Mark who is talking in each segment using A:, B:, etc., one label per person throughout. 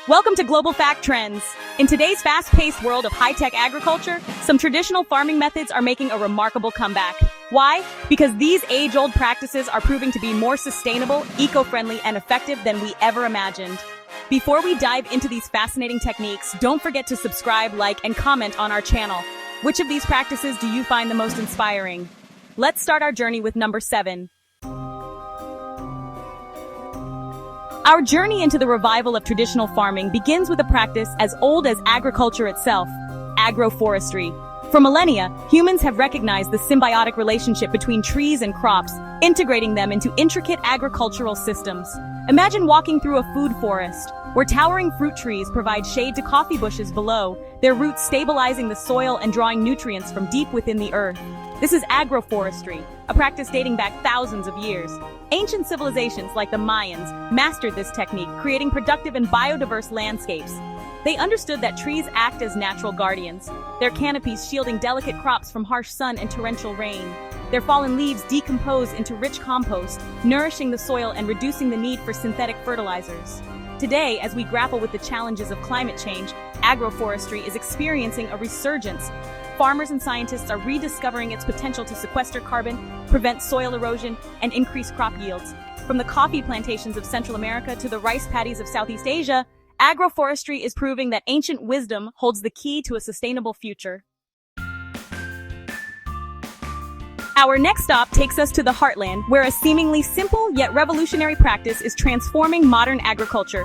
A: Welcome to Global Fact Trends. In today's fast-paced world of high-tech agriculture, some traditional farming methods are making a remarkable comeback. Why? Because these age-old practices are proving to be more sustainable, eco-friendly, and effective than we ever imagined. Before we dive into these fascinating techniques, don't forget to subscribe, like, and comment on our channel. Which of these practices do you find the most inspiring? Let's start our journey with number 7. Our journey into the revival of traditional farming begins with a practice as old as agriculture itself, agroforestry. For millennia, humans have recognized the symbiotic relationship between trees and crops, integrating them into intricate agricultural systems. Imagine walking through a food forest, where towering fruit trees provide shade to coffee bushes below, their roots stabilizing the soil and drawing nutrients from deep within the earth. This is agroforestry, a practice dating back thousands of years. Ancient civilizations like the Mayans mastered this technique, creating productive and biodiverse landscapes. They understood that trees act as natural guardians, their canopies shielding delicate crops from harsh sun and torrential rain. Their fallen leaves decompose into rich compost, nourishing the soil and reducing the need for synthetic fertilizers. Today, as we grapple with the challenges of climate change, agroforestry is experiencing a resurgence. Farmers and scientists are rediscovering its potential to sequester carbon, prevent soil erosion, and increase crop yields. From the coffee plantations of Central America to the rice paddies of Southeast Asia, agroforestry is proving that ancient wisdom holds the key to a sustainable future. Our next stop takes us to the heartland, where a seemingly simple yet revolutionary practice is transforming modern agriculture.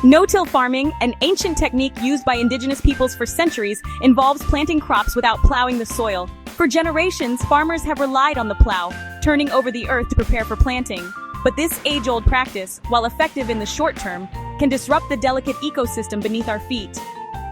A: No-till farming, an ancient technique used by indigenous peoples for centuries, involves planting crops without plowing the soil. For generations, farmers have relied on the plow, turning over the earth to prepare for planting. But this age-old practice, while effective in the short term, can disrupt the delicate ecosystem beneath our feet.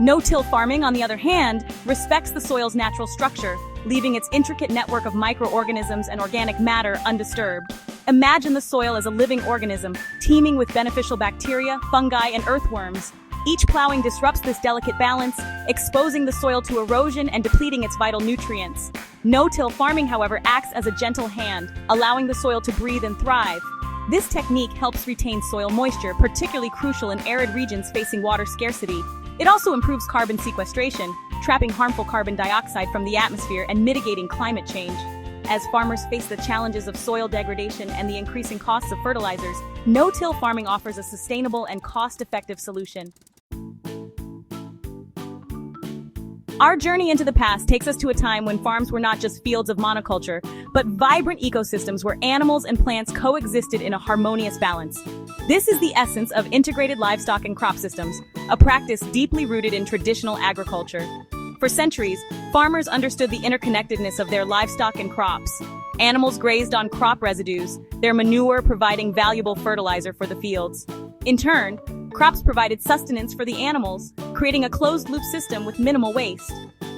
A: No-till farming, on the other hand, respects the soil's natural structure, leaving its intricate network of microorganisms and organic matter undisturbed. Imagine the soil as a living organism, teeming with beneficial bacteria, fungi, and earthworms. Each plowing disrupts this delicate balance, exposing the soil to erosion and depleting its vital nutrients. No-till farming, however, acts as a gentle hand, allowing the soil to breathe and thrive. This technique helps retain soil moisture, particularly crucial in arid regions facing water scarcity. It also improves carbon sequestration, trapping harmful carbon dioxide from the atmosphere and mitigating climate change. As farmers face the challenges of soil degradation and the increasing costs of fertilizers, no-till farming offers a sustainable and cost-effective solution. Our journey into the past takes us to a time when farms were not just fields of monoculture, but vibrant ecosystems where animals and plants coexisted in a harmonious balance. This is the essence of integrated livestock and crop systems, a practice deeply rooted in traditional agriculture. For centuries, farmers understood the interconnectedness of their livestock and crops. Animals grazed on crop residues, their manure providing valuable fertilizer for the fields. In turn, crops provided sustenance for the animals, creating a closed-loop system with minimal waste.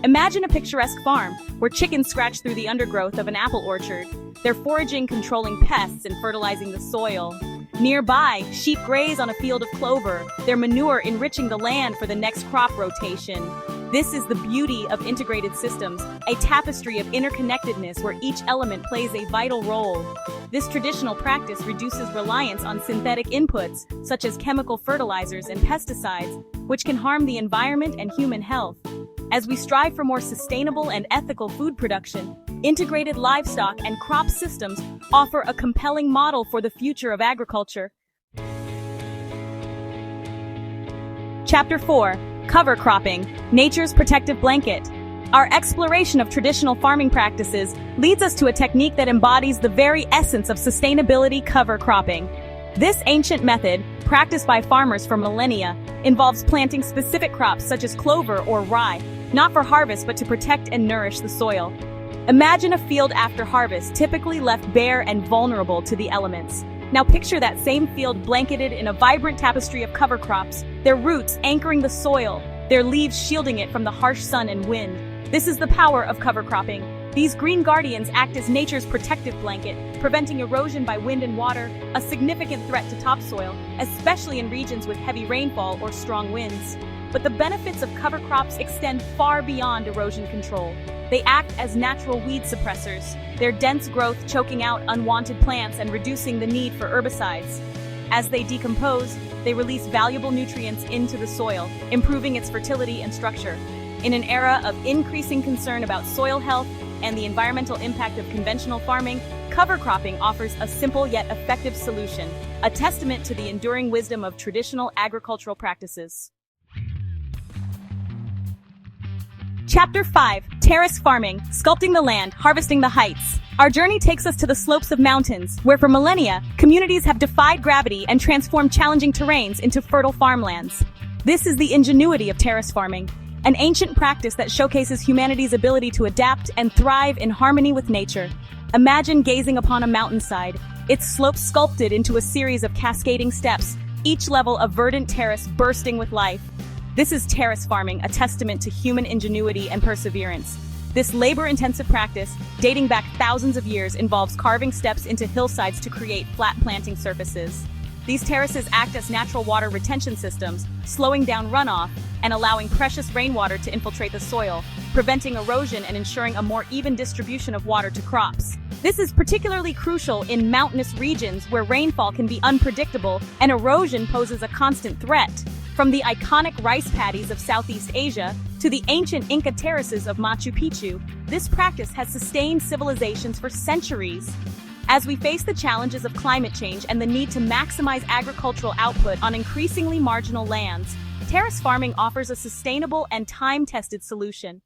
A: Imagine a picturesque farm, where chickens scratch through the undergrowth of an apple orchard, their foraging controlling pests and fertilizing the soil. Nearby, sheep graze on a field of clover, their manure enriching the land for the next crop rotation. This is the beauty of integrated systems, a tapestry of interconnectedness where each element plays a vital role. This traditional practice reduces reliance on synthetic inputs, such as chemical fertilizers and pesticides, which can harm the environment and human health. As we strive for more sustainable and ethical food production, integrated livestock and crop systems offer a compelling model for the future of agriculture. Chapter 4. Cover cropping, nature's protective blanket. Our exploration of traditional farming practices leads us to a technique that embodies the very essence of sustainability: cover cropping. This ancient method, practiced by farmers for millennia, involves planting specific crops such as clover or rye, not for harvest but to protect and nourish the soil. Imagine a field after harvest, typically left bare and vulnerable to the elements. Now picture that same field blanketed in a vibrant tapestry of cover crops, their roots anchoring the soil, their leaves shielding it from the harsh sun and wind. This is the power of cover cropping. These green guardians act as nature's protective blanket, preventing erosion by wind and water, a significant threat to topsoil, especially in regions with heavy rainfall or strong winds. But the benefits of cover crops extend far beyond erosion control. They act as natural weed suppressors, their dense growth choking out unwanted plants and reducing the need for herbicides. As they decompose, they release valuable nutrients into the soil, improving its fertility and structure. In an era of increasing concern about soil health and the environmental impact of conventional farming, cover cropping offers a simple yet effective solution, a testament to the enduring wisdom of traditional agricultural practices. Chapter 5. Terrace Farming, Sculpting the Land, Harvesting the Heights. Our journey takes us to the slopes of mountains, where for millennia, communities have defied gravity and transformed challenging terrains into fertile farmlands. This is the ingenuity of terrace farming, an ancient practice that showcases humanity's ability to adapt and thrive in harmony with nature. Imagine gazing upon a mountainside, its slopes sculpted into a series of cascading steps, each level a verdant terrace bursting with life. This is terrace farming, a testament to human ingenuity and perseverance. This labor-intensive practice, dating back thousands of years, involves carving steps into hillsides to create flat planting surfaces. These terraces act as natural water retention systems, slowing down runoff and allowing precious rainwater to infiltrate the soil, preventing erosion and ensuring a more even distribution of water to crops. This is particularly crucial in mountainous regions where rainfall can be unpredictable and erosion poses a constant threat. From the iconic rice paddies of Southeast Asia to the ancient Inca terraces of Machu Picchu, this practice has sustained civilizations for centuries. As we face the challenges of climate change and the need to maximize agricultural output on increasingly marginal lands, terrace farming offers a sustainable and time-tested solution.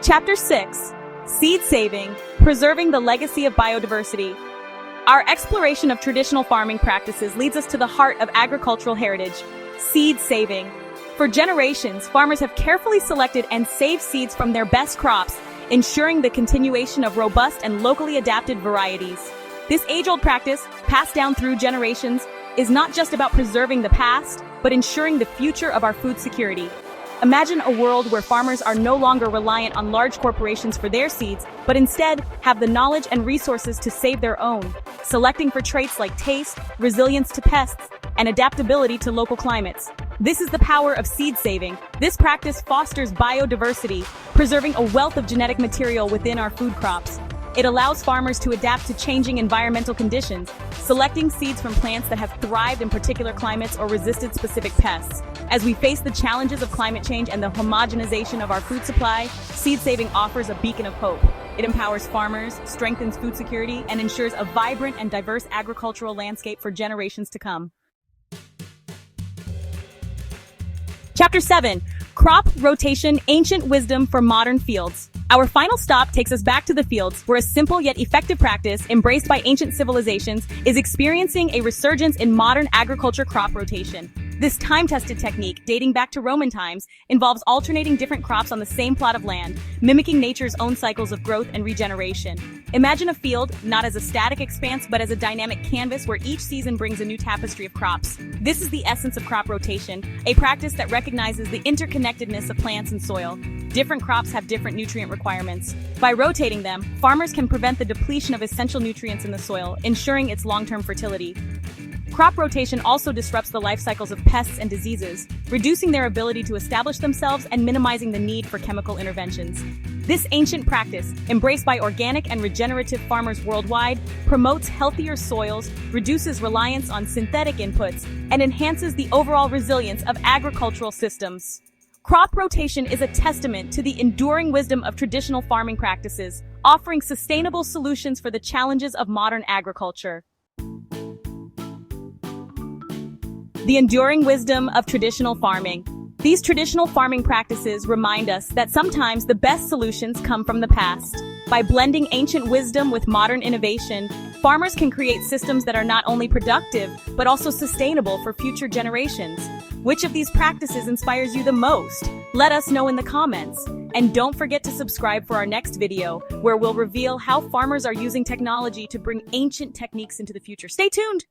A: Chapter 6. Seed Saving, Preserving the Legacy of Biodiversity. Our exploration of traditional farming practices leads us to the heart of agricultural heritage, seed saving. For generations, farmers have carefully selected and saved seeds from their best crops, ensuring the continuation of robust and locally adapted varieties. This age-old practice, passed down through generations, is not just about preserving the past, but ensuring the future of our food security. Imagine a world where farmers are no longer reliant on large corporations for their seeds, but instead have the knowledge and resources to save their own, selecting for traits like taste, resilience to pests, and adaptability to local climates. This is the power of seed saving. This practice fosters biodiversity, preserving a wealth of genetic material within our food crops. It allows farmers to adapt to changing environmental conditions, selecting seeds from plants that have thrived in particular climates or resisted specific pests. As we face the challenges of climate change and the homogenization of our food supply, seed saving offers a beacon of hope. It empowers farmers, strengthens food security, and ensures a vibrant and diverse agricultural landscape for generations to come. Chapter 7. Crop Rotation, Ancient Wisdom for Modern Fields. Our final stop takes us back to the fields, where a simple yet effective practice, embraced by ancient civilizations, is experiencing a resurgence in modern agriculture crop rotation. This time-tested technique, dating back to Roman times, involves alternating different crops on the same plot of land, mimicking nature's own cycles of growth and regeneration. Imagine a field, not as a static expanse, but as a dynamic canvas where each season brings a new tapestry of crops. This is the essence of crop rotation, a practice that recognizes the interconnectedness of plants and soil. Different crops have different nutrient requirements. By rotating them, farmers can prevent the depletion of essential nutrients in the soil, ensuring its long-term fertility. Crop rotation also disrupts the life cycles of pests and diseases, reducing their ability to establish themselves and minimizing the need for chemical interventions. This ancient practice, embraced by organic and regenerative farmers worldwide, promotes healthier soils, reduces reliance on synthetic inputs, and enhances the overall resilience of agricultural systems. Crop rotation is a testament to the enduring wisdom of traditional farming practices, offering sustainable solutions for the challenges of modern agriculture. The enduring wisdom of traditional farming. These traditional farming practices remind us that sometimes the best solutions come from the past. By blending ancient wisdom with modern innovation, farmers can create systems that are not only productive, but also sustainable for future generations. Which of these practices inspires you the most? Let us know in the comments. And don't forget to subscribe for our next video, where we'll reveal how farmers are using technology to bring ancient techniques into the future. Stay tuned!